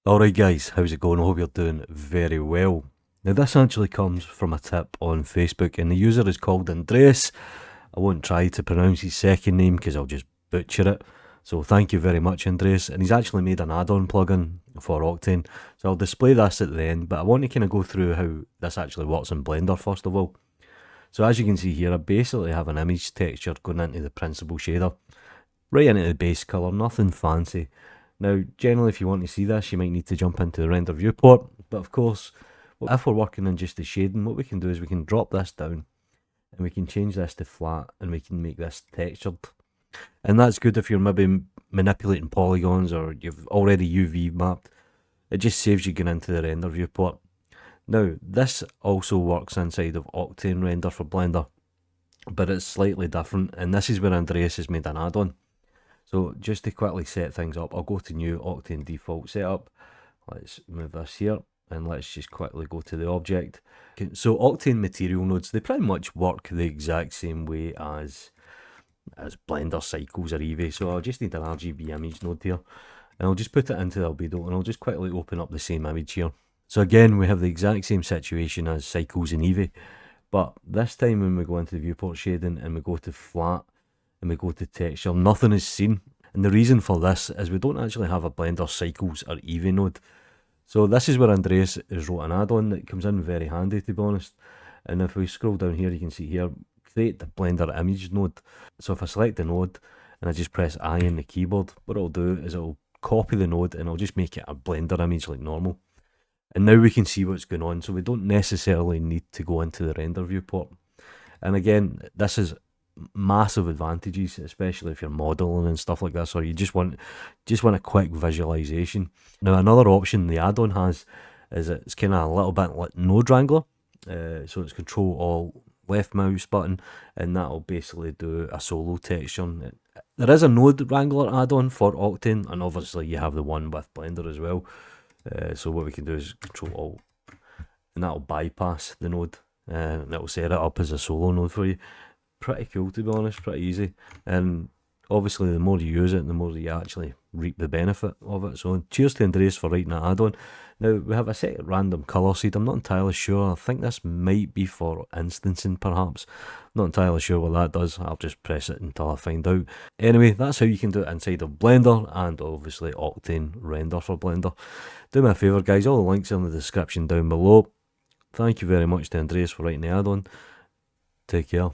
Alright guys, how's it going? I hope you're doing very well. Now this actually comes from a tip on Facebook and the user is called Andreas. I won't try to pronounce his second name because I'll just butcher it. So thank you very much Andreas, and he's actually made an add-on plugin for Octane. So I'll display this at the end, but I want to kind of go through how this actually works in Blender first of all. So as you can see here, I basically have an image texture going into the principal shader, right into the base colour, nothing fancy. Now, generally, if you want to see this, you might need to jump into the render viewport. But of course, if we're working in just the shading, what we can do is we can drop this down and we can change this to flat and we can make this textured. And that's good if you're maybe manipulating polygons or you've already UV mapped. It just saves you going into the render viewport. Now, this also works inside of OctaneRender for Blender, but it's slightly different. And this is where Andreas has made an add-on. So just to quickly set things up, I'll go to new Octane default setup. Let's move this here and let's just quickly go to the object. Okay, so Octane material nodes, they pretty much work the exact same way as Blender cycles or Eevee. So I'll just need an RGB image node here and I'll just put it into the albedo and I'll just quickly open up the same image here. So again, we have the exact same situation as cycles in Eevee, but this time when we go into the viewport shading and we go to flat, and we go to texture, nothing is seen. And the reason for this is we don't actually have a Blender Cycles or Eevee node. So this is where Andreas has wrote an add-on that comes in very handy, to be honest. And if we scroll down here, you can see here, create the Blender image node. So if I select the node and I just press I on the keyboard, what it'll do is it'll copy the node and it'll just make it a Blender image like normal. And now we can see what's going on, so we don't necessarily need to go into the render viewport. And again, this is massive advantages, especially if you're modeling and stuff like this, or you just want a quick visualization. Now another option the add-on has is it's kind of a little bit like Node Wrangler, so it's Control Alt left mouse button and that'll basically do a solo texture. There is a Node Wrangler add-on for Octane, and obviously you have the one with Blender as well. So what we can do is Control Alt and that'll bypass the node and it'll set it up as a solo node for you. Pretty cool, to be honest, pretty easy. And obviously the more you use it, the more you actually reap the benefit of it. So cheers to Andreas for writing that add-on. Now we have a set random colour seed. I'm not entirely sure. I think this might be for instancing perhaps. Not entirely sure what that does. I'll just press it until I find out. Anyway, that's how you can do it inside of Blender and obviously OctaneRender for Blender. Do me a favour guys, all the links are in the description down below. Thank you very much to Andreas for writing the add-on. Take care.